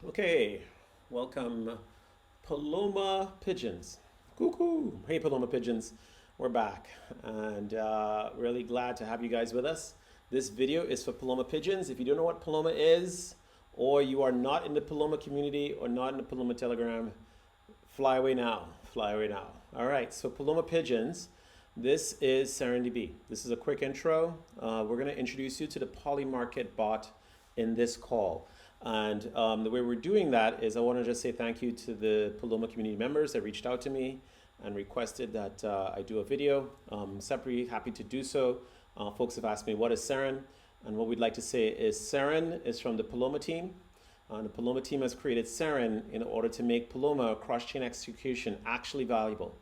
Okay, welcome Paloma Pigeons. Cuckoo! Hey Paloma Pigeons, we're back and really glad to have you guys with us. This video is for Paloma Pigeons. If you don't know what Paloma is, or you are not in the Paloma community or not in the Paloma Telegram, fly away now, fly away now. All right, so Paloma Pigeons, this is Serendipity. This is a quick intro. We're gonna introduce you to the Polymarket bot in this call. And the way we're doing that is I want to just say thank you to the Paloma community members that reached out to me and requested that I do a video. Separately, happy to do so. Folks have asked me, what is Seren? And what we'd like to say is Seren is from the Paloma team. The Paloma team has created Seren in order to make Paloma cross-chain execution actually valuable.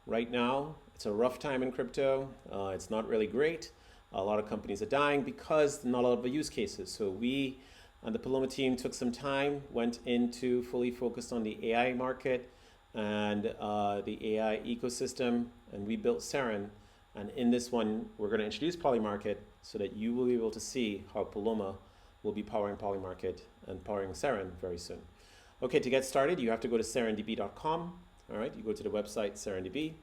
Right now, it's a rough time in crypto. It's not really great. A lot of companies are dying because not a lot of the use cases. So we and the Paloma team took some time, went into fully focused on the AI market and the AI ecosystem, and we built Seren. And in this one, we're going to introduce Polymarket so that you will be able to see how Paloma will be powering Polymarket and powering Seren very soon. Okay, to get started, you have to go to serendipity.com. All right, you go to the website Serendipity,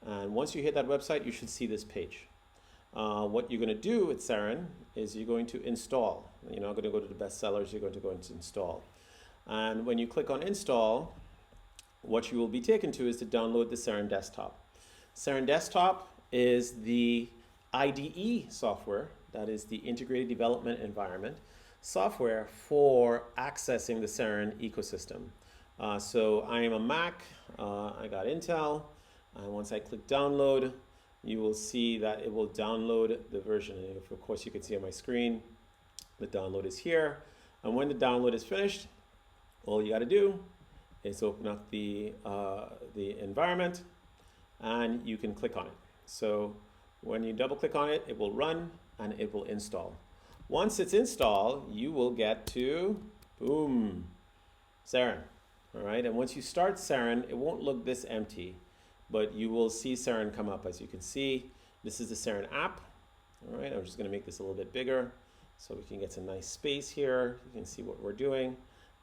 and once you hit that website, you should see this page. What you're going to do with Seren is you're going to install. You're not going to go to the best sellers, you're going to go into install. And when you click on install, what you will be taken to is to download the Seren desktop. Seren desktop is the IDE software, that is the integrated development environment software for accessing the Seren ecosystem. So I am a Mac, I got Intel, and once I click download, you will see that it will download the version. And of course, you can see on my screen, the download is here. And when the download is finished, all you got to do is open up the environment, and you can click on it. So when you double click on it, it will run and it will install. Once it's installed, you will get to, boom, Seren. All right, and once you start Seren, it won't look this empty, but you will see Seren come up. As you can see, this is the Seren app. All right, I'm just going to make this a little bit bigger so we can get some nice space here. You can see what we're doing,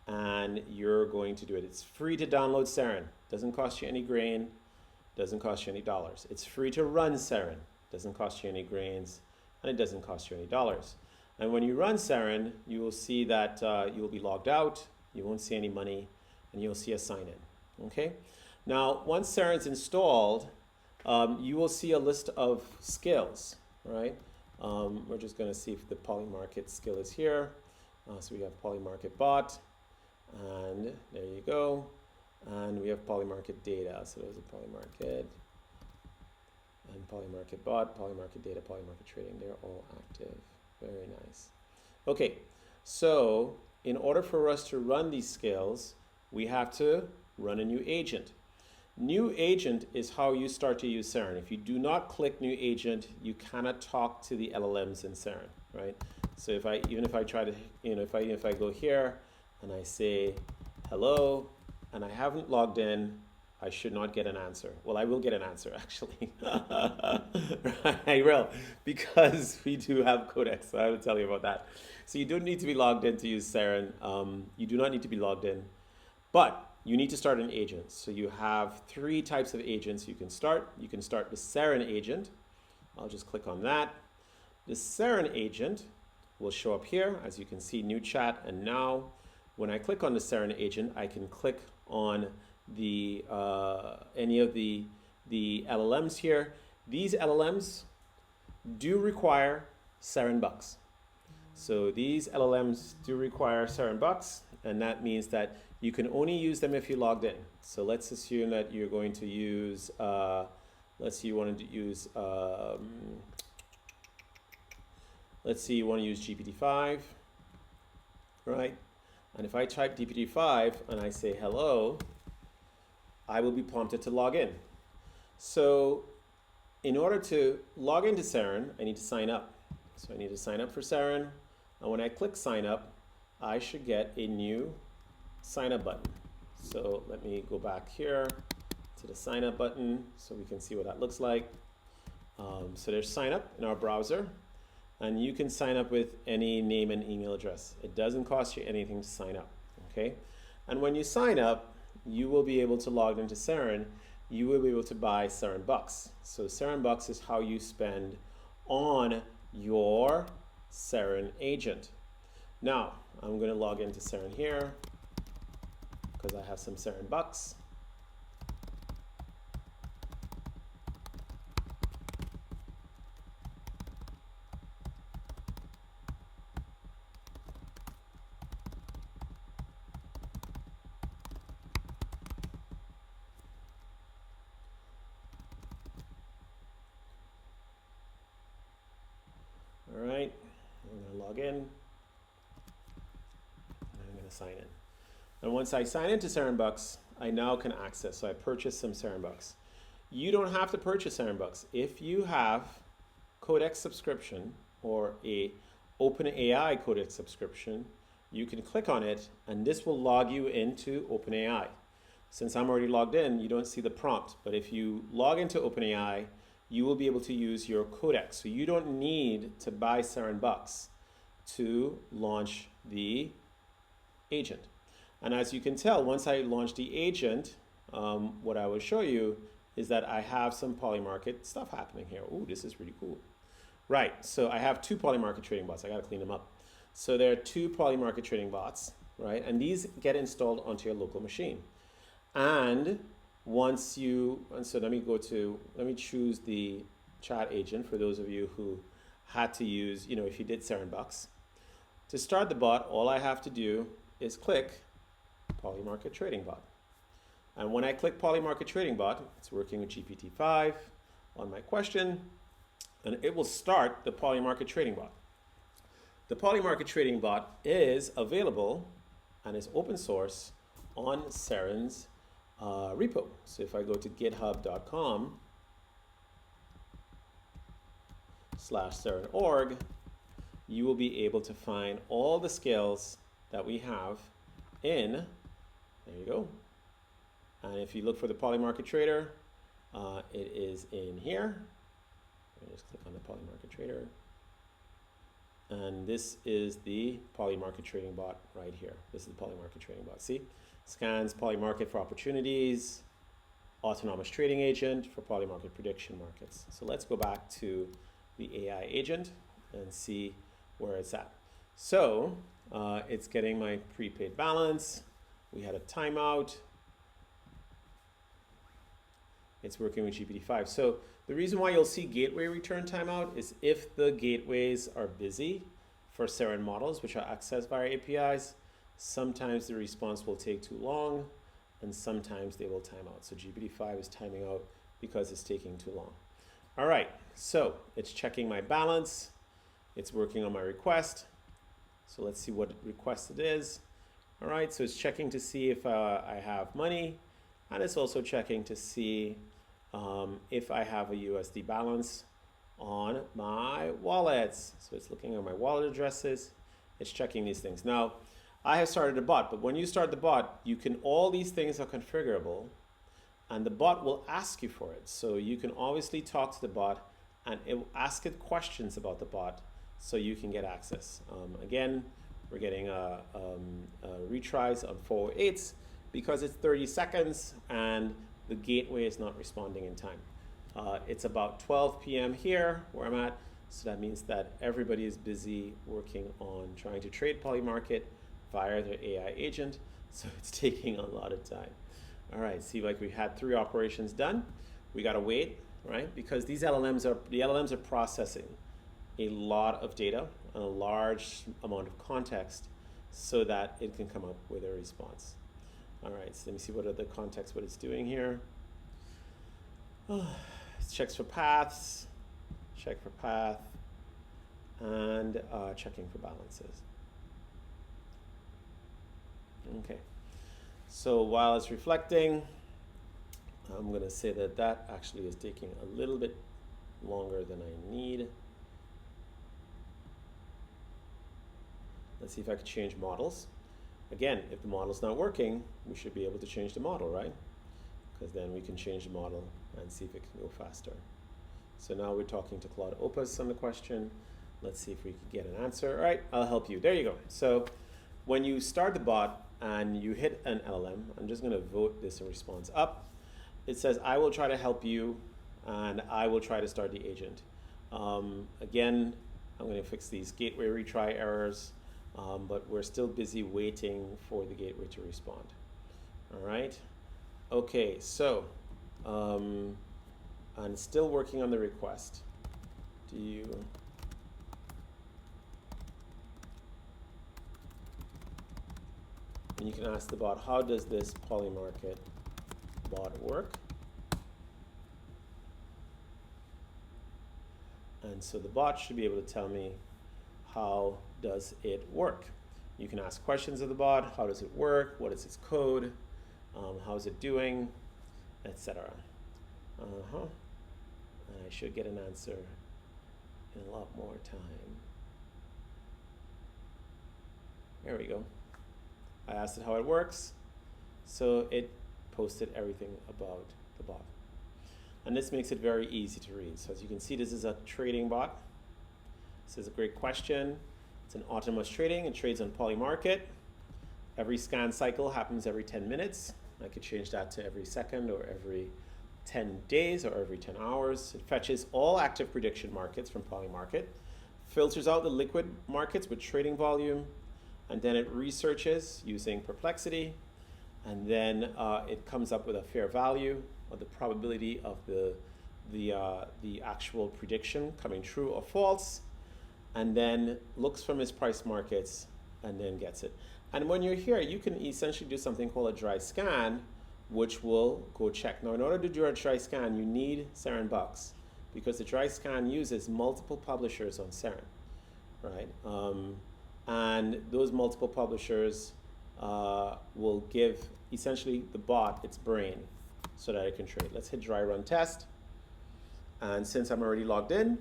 and you're going to do it. It's free to download Seren. Doesn't cost you any grain, doesn't cost you any dollars. It's free to run Seren. Doesn't cost you any grains, and it doesn't cost you any dollars. And when you run Seren, you will see that you will be logged out, you won't see any money, and you'll see a sign in. Okay? Now, once Seren's installed, you will see a list of skills, right? We're just going to see if the Polymarket skill is here. So we have Polymarket Bot, and there you go. And we have Polymarket Data. So there's a Polymarket, and Polymarket Bot, Polymarket Data, Polymarket Trading. They're all active. Very nice. Okay, so in order for us to run these skills, we have to run a new agent. New agent is how you start to use Seren. If you do not click new agent, you cannot talk to the LLMs in Seren, right? So even if I try to, if I go here and I say hello and I haven't logged in, I should not get an answer. Well, I will get an answer actually. I will, because we do have codecs. So I will tell you about that. So you don't need to be logged in to use Seren. You do not need to be logged in, but you need to start an agent. So you have three types of agents you can start. You can start the Seren agent. I'll just click on that. The Seren agent will show up here. As you can see, new chat. And now when I click on the Seren agent, I can click on the any of the LLMs here. These LLMs do require Seren bucks. So these LLMs do require Seren bucks, and that means that you can only use them if you logged in. So let's assume that you're going to use, let's say you wanted to use, let's see you want to use GPT-5, right? And if I type GPT-5 and I say hello, I will be prompted to log in. So in order to log into Seren, I need to sign up. So I need to sign up for Seren. And when I click sign up, I should get a new sign up button. So let me go back here to the sign up button so we can see what that looks like. So there's sign up in our browser, and you can sign up with any name and email address. It doesn't cost you anything to sign up. okay? And when you sign up, you will be able to log into Seren. You will be able to buy Seren bucks. So Seren bucks is how you spend on your Seren agent. Now, I'm going to log into Seren here because I have some Seren bucks. All right, I'm going to log in. I'm going to sign in. And once I sign into Seren bucks, I now can access. So I purchased some Seren bucks. You don't have to purchase Seren bucks. If you have Codex subscription or a OpenAI Codex subscription, you can click on it and this will log you into OpenAI. Since I'm already logged in, you don't see the prompt. But if you log into OpenAI, you will be able to use your Codex. So you don't need to buy Seren bucks to launch the agent. And as you can tell, once I launch the agent, what I will show you is that I have some Polymarket stuff happening here. Ooh, this is really cool. Right, so I have two Polymarket trading bots. I gotta clean them up. So there are two Polymarket trading bots, right? And these get installed onto your local machine. And once you, and so let me choose the chat agent for those of you who had to use, if you did Seren bucks. To start the bot, all I have to do is click Polymarket Trading Bot. And when I click Polymarket Trading Bot, it's working with GPT-5 on my question, and it will start the Polymarket Trading Bot. The Polymarket Trading Bot is available and is open source on Seren's repo. So if I go to github.com/Seren.org, you will be able to find all the skills that we have in, there you go. And if you look for the Polymarket Trader, it is in here. Let me just click on the Polymarket Trader. And this is the Polymarket Trading Bot right here. This is the Polymarket Trading Bot. See? Scans Polymarket for opportunities, autonomous trading agent for Polymarket prediction markets. So let's go back to the AI agent and see where it's at. So it's getting my prepaid balance. We had a timeout. It's working with GPT-5. So the reason why you'll see gateway return timeout is if the gateways are busy for Seren models, which are accessed via APIs, sometimes the response will take too long and sometimes they will time out. So GPT-5 is timing out because it's taking too long. All right, so it's checking my balance. It's working on my request. So let's see what request it is. All right, so it's checking to see if I have money, and it's also checking to see if I have a USD balance on my wallets. So it's looking at my wallet addresses. It's checking these things. Now, I have started a bot, but when you start the bot, all these things are configurable, and the bot will ask you for it. So you can obviously talk to the bot, and it will ask it questions about the bot, so you can get access. Again, we're getting retries on 408s because it's 30 seconds and the gateway is not responding in time. It's about 12 p.m. here where I'm at, so that means that everybody is busy working on trying to trade Polymarket via their AI agent, so it's taking a lot of time. All right, see, like we had 3 operations done. We gotta wait, right? Because the LLMs are processing a lot of data and a large amount of context so that it can come up with a response. All right, so let me see what other context, what it's doing here. It checks for paths, check for path, and checking for balances. Okay, so while it's reflecting, I'm gonna say that that actually is taking a little bit longer than I need. Let's see if I can change models. Again, if the model's not working, we should be able to change the model, right? Because then we can change the model and see if it can go faster. So now we're talking to Claude Opus on the question. Let's see if we can get an answer. All right, I'll help you. There you go. So when you start the bot, and you hit an LLM, I'm just going to vote this in response up. It says, I will try to help you, and I will try to start the agent. Again, I'm going to fix these gateway retry errors, but we're still busy waiting for the gateway to respond. All right. Okay, so I'm still working on the request. And you can ask the bot, how does this Polymarket bot work? And so the bot should be able to tell me, how does it work? You can ask questions of the bot. How does it work? What is its code? How is it doing? Etc. And I should get an answer in a lot more time. There we go. I asked it how it works, so it posted everything about the bot. And this makes it very easy to read. So as you can see, this is a trading bot. This is a great question. It's an autonomous trading. It trades on Polymarket. Every scan cycle happens every 10 minutes. I could change that to every second or every 10 days or every 10 hours. It fetches all active prediction markets from Polymarket, filters out the liquid markets with trading volume, and then it researches using perplexity, and then it comes up with a fair value or the probability of the actual prediction coming true or false, and then looks from its price markets and then gets it. And when you're here, you can essentially do something called a dry scan, which will go check. Now, in order to do a dry scan, you need Seren bucks, because the dry scan uses multiple publishers on Seren, right? And those multiple publishers will give essentially the bot its brain so that it can trade. Let's hit dry run test. And since I'm already logged in,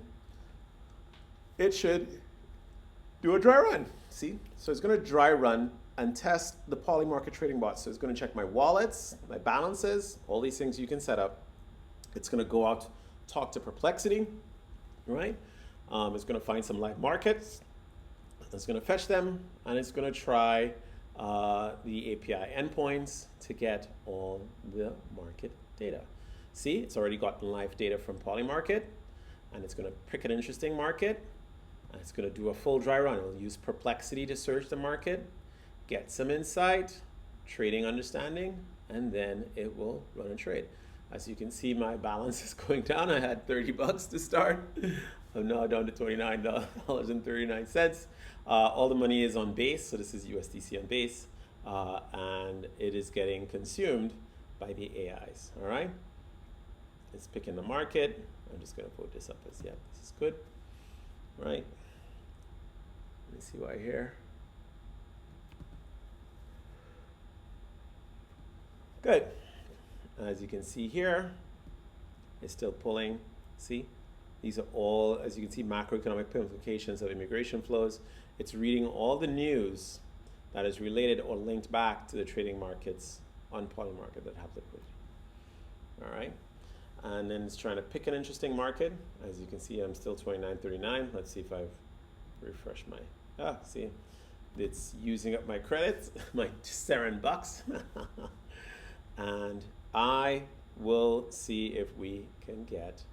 it should do a dry run. See? So it's going to dry run and test the Polymarket trading bot. So it's going to check my wallets, my balances, all these things you can set up. It's going to go out, talk to Perplexity, right? It's going to find some live markets. It's going to fetch them, and it's going to try the API endpoints to get all the market data. See, it's already gotten live data from Polymarket, and it's going to pick an interesting market, and it's going to do a full dry run. It'll use Perplexity to search the market, get some insight, trading understanding, and then it will run a trade. As you can see, my balance is going down. I had 30 bucks to start. I'm now down to $29.39. All the money is on base, so this is USDC on base, and it is getting consumed by the AIs, all right? It's picking the market. I'm just gonna put this up as, yeah, this is good, right? Let me see why here. Good. As you can see here, it's still pulling, see? These are all, as you can see, macroeconomic implications of immigration flows. It's reading all the news that is related or linked back to the trading markets on Polymarket that have liquidity. All right, and then it's trying to pick an interesting market. As you can see, I'm still $29.39. Let's see if I've refreshed my, see, it's using up my credits, my Seren bucks. And I will see if we can get,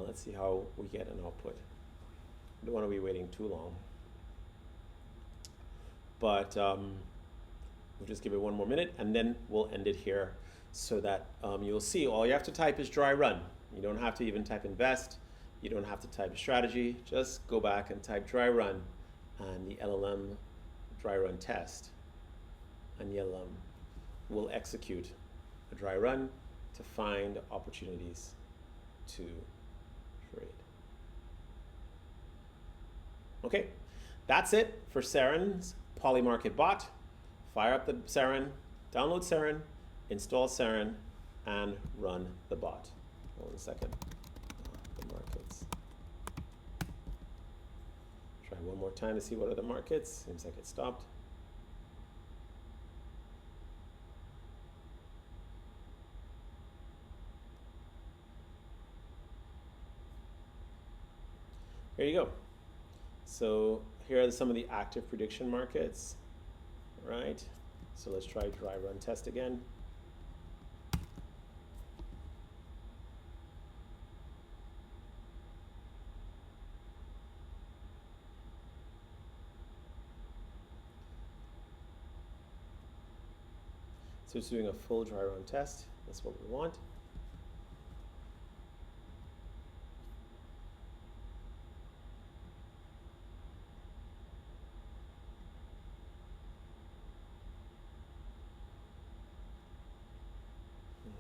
let's see how we get an output. I don't want to be waiting too long. But we'll just give it one more minute, and then we'll end it here so that you'll see all you have to type is dry run. You don't have to even type invest. You don't have to type strategy. Just go back and type dry run and the LLM dry run test. And the LLM will execute a dry run to find opportunities to trade. Okay, that's it for Seren's Polymarket bot. Fire up the Seren, download Seren, install Seren, and run the bot. Hold on a second. The markets. Try one more time to see what are the markets. Seems like it stopped. Here you go. So here are some of the active prediction markets, right? So let's try dry run test again. So it's doing a full dry run test. That's what we want.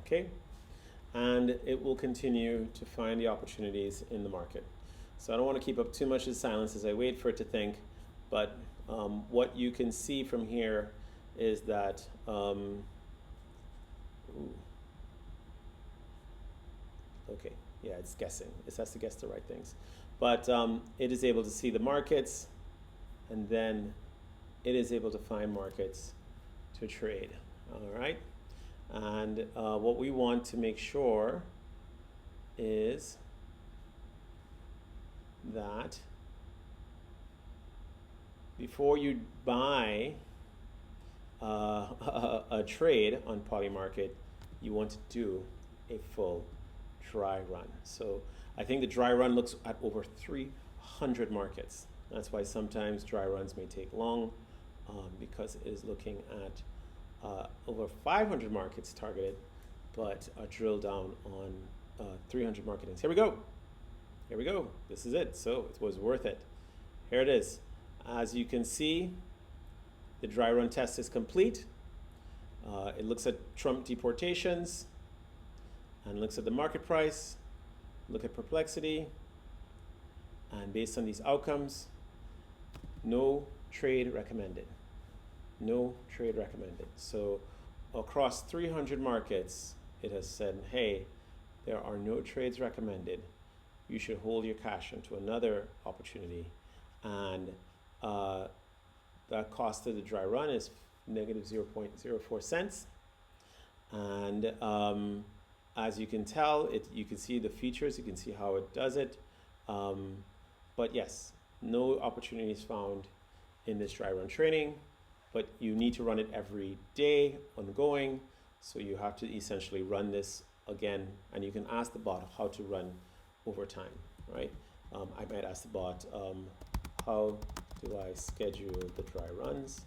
Okay, and it will continue to find the opportunities in the market. So I don't want to keep up too much of silence as I wait for it to think, but what you can see from here is that okay, yeah, it's guessing. It has to guess the right things. But it is able to see the markets, and then it is able to find markets to trade. All right. And what we want to make sure is that before you buy a trade on Polymarket, you want to do a full dry run. So I think the dry run looks at over 300 markets. That's why sometimes dry runs may take long, because it is looking at over 500 markets targeted, but drill down on 300 marketings. Here we go. Here we go. This is it. So it was worth it. Here it is. As you can see, the dry run test is complete. It looks at Trump deportations and looks at the market price, look at perplexity, and based on these outcomes, no trade recommended. No trade recommended. So across 300 markets, it has said, hey, there are no trades recommended. You should hold your cash into another opportunity. And the cost of the dry run is negative 0.04 cents. And as you can tell, you can see the features, you can see how it does it. But yes, no opportunities found in this dry run training, but you need to run it every day, ongoing. So you have to essentially run this again, and you can ask the bot how to run over time, right? I might ask the bot, how do I schedule the dry runs?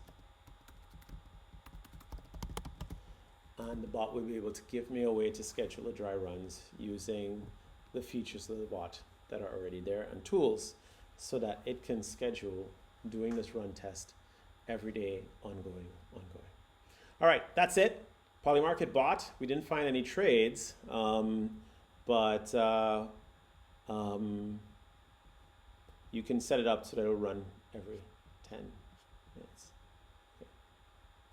And the bot will be able to give me a way to schedule the dry runs using the features of the bot that are already there and tools, so that it can schedule doing this run test every day, ongoing. All right, that's it. Polymarket bot. We didn't find any trades, but you can set it up so that it'll run every 10 minutes. Okay.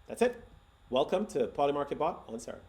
That's it. Welcome to Polymarket Bot on Sarin.